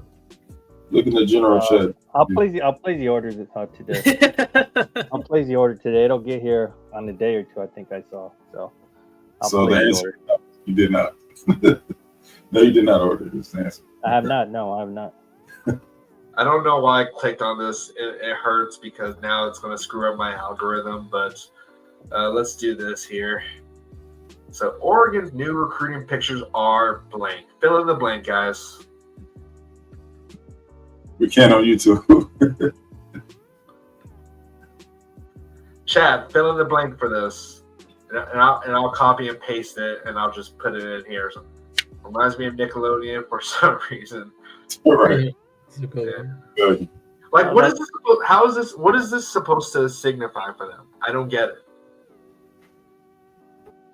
Look in the general chat. I'll place the order today. I'll place the order today. It'll get here on a day or two. I think I saw. So I'll So the place the answer, order. you did not. No, you did not order this answer. I have not. No, I have not. I don't know why I clicked on this. It hurts because now it's going to screw up my algorithm, but let's do this here. So Oregon's new recruiting pictures are blank. Fill in the blank, guys. We can't on YouTube. Chat, fill in the blank for this. And I'll copy and paste it, and I'll just put it in here. So, reminds me of Nickelodeon for some reason. Right. Yeah. Good. Like, what is this? How is this? What is this supposed to signify for them? I don't get it.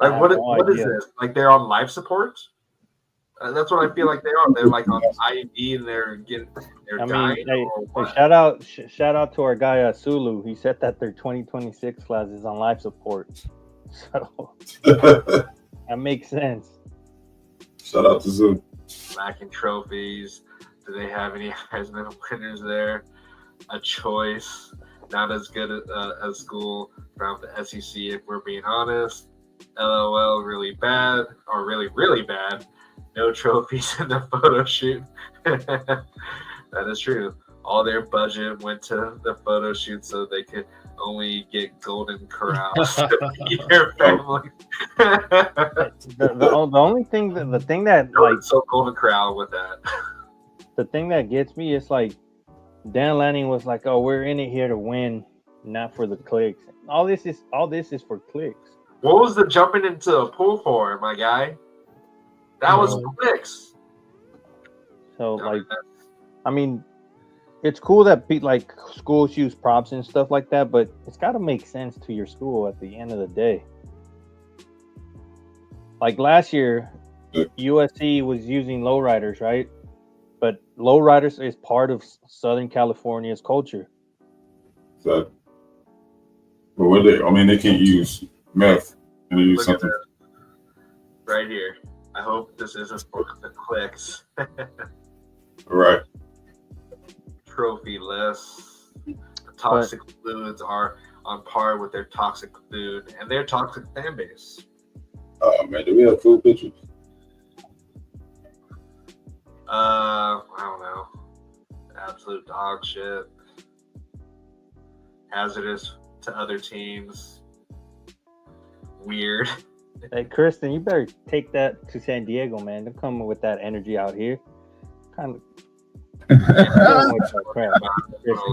Like, what is this? Like, they're on life support? That's what I feel like they are. They're like on IV and they're dying. Shout out to our guy Sulu. He said that their 2026 class is on life support. So that makes sense. Shout out to Zoo. Lacking trophies. Do they have any Heisman winners there? A choice. Not as good as school from the SEC, if we're being honest. LOL, really bad, or really, really bad. No trophies in the photo shoot. That is true. All their budget went to the photo shoot so they could only get golden corrals to feed their family. the only thing, the thing that like so golden corral with that. The thing that gets me is like Dan Lanning was like, "Oh, we're in it here to win, not for the clicks." All this is for clicks. What was the jumping into a pool for, my guy? That was clicks. So like, I mean, it's cool that like schools use props and stuff like that, but it's got to make sense to your school at the end of the day. Like last year, USC was using lowriders, right? But lowriders is part of Southern California's culture. So, but what they? I mean, they can't use meth and they use Look something right here. I hope this isn't for the clicks. right. Trophy lists. The toxic fluids are on par with their toxic food and their toxic fan base. Oh man, do we have food pictures? I don't know. Absolute dog shit. Hazardous to other teams. Weird. Hey, Kristen, you better take that to San Diego, man. Don't come with that energy out here. Kind of. Kristen,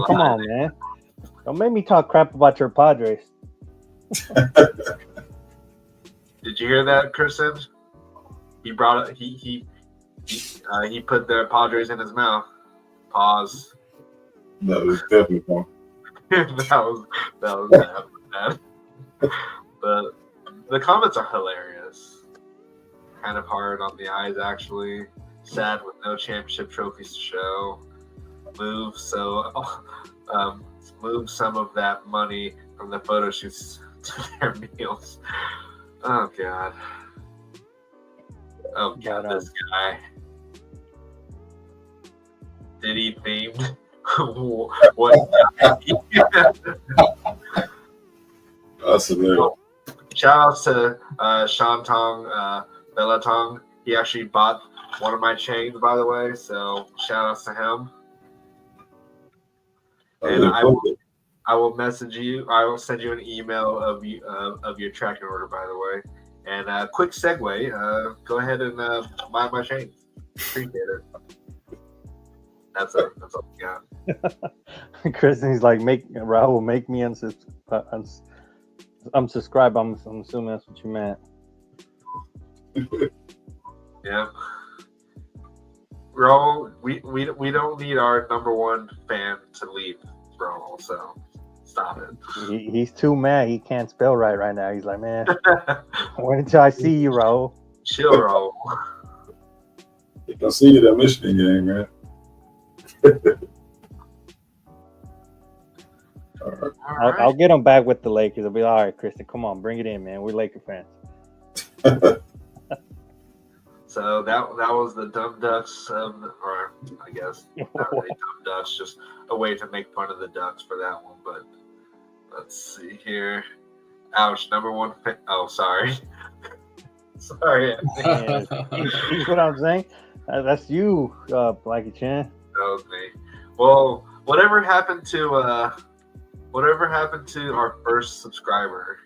come on, man. Don't make me talk crap about your Padres. Did you hear that, Kristen? He brought it. He put the Padres in his mouth. Pause. That was definitely fun. that was bad. But the comments are hilarious. Kind of hard on the eyes, actually. Sad with no championship trophies to show. Move some of that money from the photo shoots to their meals. Oh God. Oh God, this guy. Diddy themed. What? That's hilarious. Shout outs to Shantong Belatong. He actually bought one of my chains, by the way. So shout outs to him. And I will message you. I will send you an email of your tracking order, by the way. And quick segue. Go ahead and buy my chains. Appreciate it. That's all we got. Kristen's like, Raul, make me unsubscribe. I'm assuming that's what you meant. Yeah. Raul, we don't need our number one fan to leave, Raul, so stop it. He's too mad. He can't spell right now. He's like, man, when did I see you, Raul? Chill, Raul. I see you that Michigan game, man. All I'll get them back with the Lakers. I'll be like, all right, Kristen, come on, bring it in, man. We're Laker fans. So that was the Dumb Ducks, or I guess not really Dumb Ducks, just a way to make fun of the Ducks for that one. But let's see here. Ouch, number one. Oh, sorry. Sorry. Man, see what I'm saying? That's you, Blackie Chan. That was me. Well, whatever happened to our first subscriber?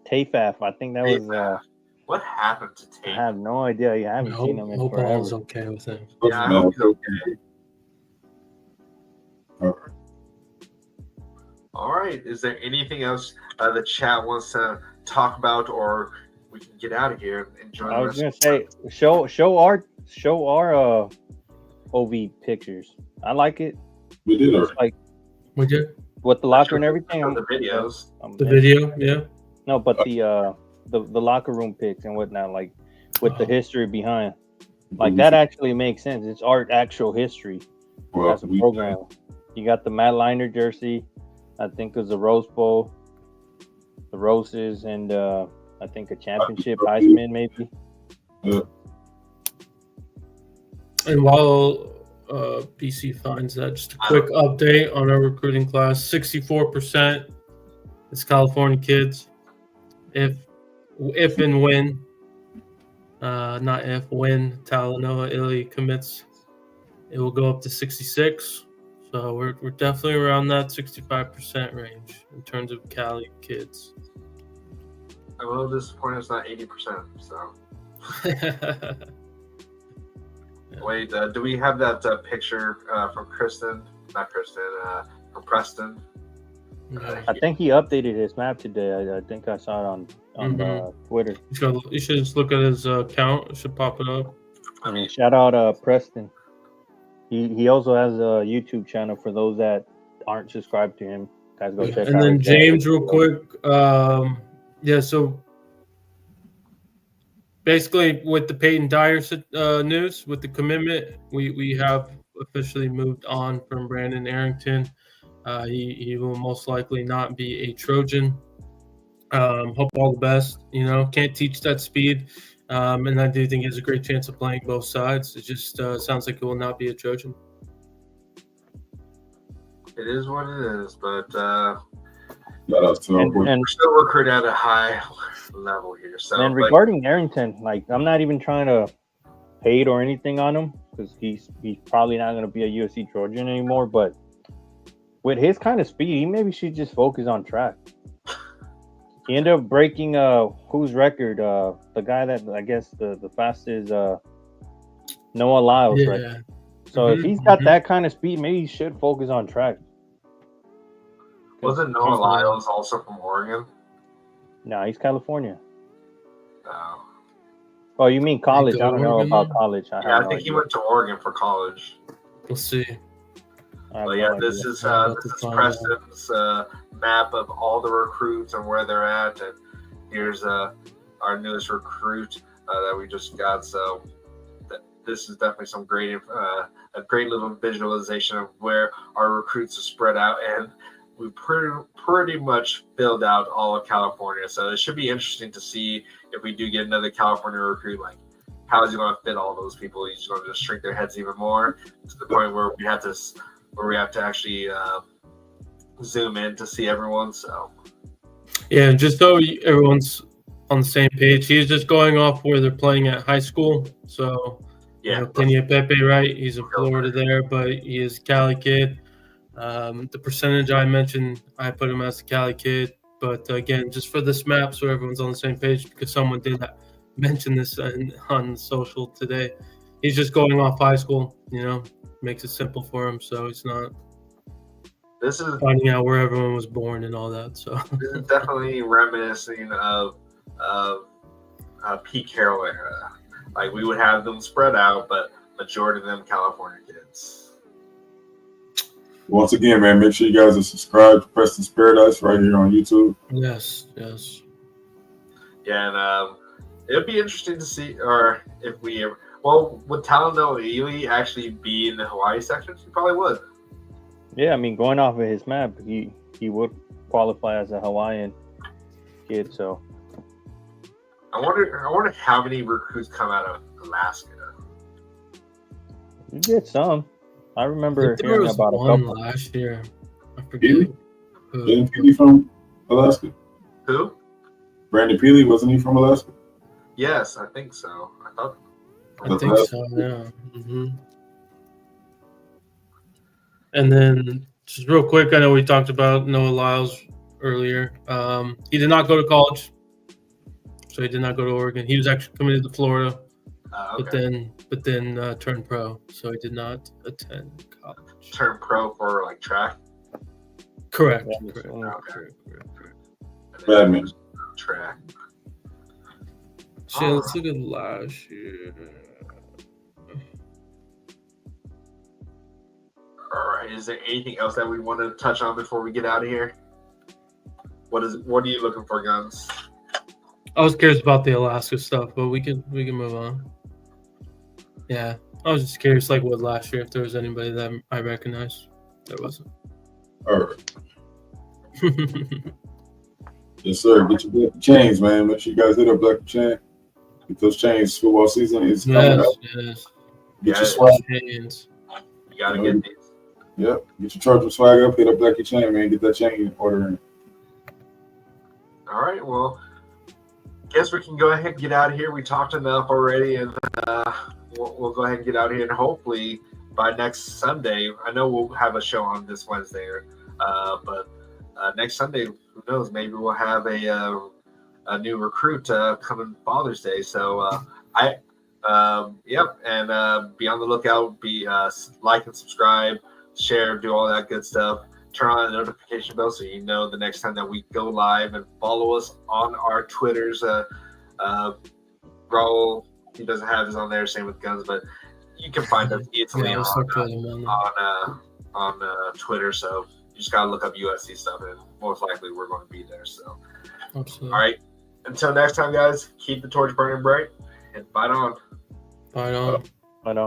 Tafaf, I think that was. What happened to Tate? I have no idea. I haven't seen him in forever. All's okay with him. Yeah, I hope he's okay. All right. Is there anything else the chat wants to talk about, or we can get out of here and enjoy? I was gonna say, show our OV pictures. I like it. We did It's like We did with the locker and everything. The videos. the video, yeah. No, but the locker room pics and whatnot, like with the history behind, like that actually makes sense. It's actual history as a program. You got the Matt Leinart jersey. I think it was the Rose Bowl, the Roses, and I think a championship Heisman maybe. Yeah. And while BC finds that, just a quick update on our recruiting class: 64% is California kids. If and when, not if, when Talanoa Illy commits, it will go up to 66. So we're definitely around that 65% range in terms of Cali kids. I'm a little disappointed it's not 80%. So wait, do we have that picture from Kristen? Not Kristen, from Preston. I think he updated his map today. I think I saw it on Twitter. You should just look at his account. It should pop it up. I mean, Shout out Preston. He also has a YouTube channel for those that aren't subscribed to him. Guys, go check out. And then his James, channel. real quick. So basically, with the Peyton Dyer news, with the commitment, we have officially moved on from Brandon Arrington. He will most likely not be a Trojan. Hope all the best. Can't teach that speed. And I do think he has a great chance of playing both sides. It just sounds like it will not be a Trojan. it is what it is, but we're still recruiting at a high level here. So, and regarding Arrington, like I'm not even trying to hate or anything on him because he's probably not going to be a USC Trojan anymore. But with his kind of speed, he maybe should just focus on track. He ended up breaking whose record? The guy that I guess the fastest Noah Lyles, right? So if he's got that kind of speed, maybe he should focus on track. Wasn't Noah Lyles also from Oregon? No, he's California. No. Oh, you mean college? I don't know about college. I think he went to Oregon for college. We'll see. But yeah, this is Preston's map of all the recruits and where they're at, and here's our newest recruit that we just got. So this is definitely some great, a great little visualization of where our recruits are spread out, and we pretty much filled out all of California. So it should be interesting to see if we do get another California recruit, like how is he going to fit all those people? He's going to just shrink their heads even more to the point where we have to actually zoom in to see everyone. So yeah, just so everyone's on the same page, he's just going off where they're playing at high school. So yeah, Pena Pepe, right? He's in Florida there, but he is a Cali kid. The percentage I mentioned, I put him as a Cali kid. But again, just for this map, so everyone's on the same page, because someone did mention this on social today. He's just going off high school, makes it simple for him. So he's not finding out where everyone was born and all that. So this is definitely reminiscing of Pete Carroll era. Like we would have them spread out, but majority of them California kids. Once again, man, make sure you guys are subscribed to Preston's Paradise right here on YouTube. Yes. Yeah, and it'd be interesting to see, or if we ever, would Talanoa Ely actually be in the Hawaii section? He probably would. Yeah, I mean, going off of his map, he would qualify as a Hawaiian kid. So I wonder how many recruits come out of Alaska. you get some. I remember there hearing was about a one couple. last year. I forget. Peely? who. Isn't Peely from Alaska? Who? Brandon Peely, wasn't he from Alaska? Yes, I think so. I think so. Yeah. hmm And then just real quick, I know we talked about Noah Lyles earlier. He did not go to college, so he did not go to Oregon. He was actually committed to Florida, Okay. but then turned pro, so he did not attend college. Turn pro for like track. Correct. Yeah, Correct. so- Correct. Badminton. Track. So let's look at last year. All right. Is there anything else that we want to touch on before we get out of here? What are you looking for, Guns? I was curious about the Alaska stuff, but we can move on. Yeah, I was just curious, like, what last year, if there was anybody that I recognized. There wasn't. All right. Yes, sir. Get your black chains, man. Make sure you guys hit up black chain. Get those chains. Football season is coming up. Yes. Get your Yes. swag. Chains. You gotta get these. Yep. Get your charger swag up. Hit up black chain, man. Get that chain order in. All right. Well, guess we can go ahead and get out of here. We talked enough already, and we'll go ahead and get out of here. And hopefully by next Sunday, I know we'll have a show on this Wednesday, but next Sunday, who knows? Maybe we'll have a new recruit coming Father's Day. So yep. And be on the lookout. Be like and subscribe, share, do all that good stuff. Turn on the notification bell so you know the next time that we go live, and follow us on our Twitters. Raul, he doesn't have his on there, same with Guns, but you can find us easily on Twitter. So you just gotta look up USC stuff, and most likely we're going to be there. So, Absolutely. all right. Until next time, guys, keep the torch burning bright and fight on. Fight on. I know.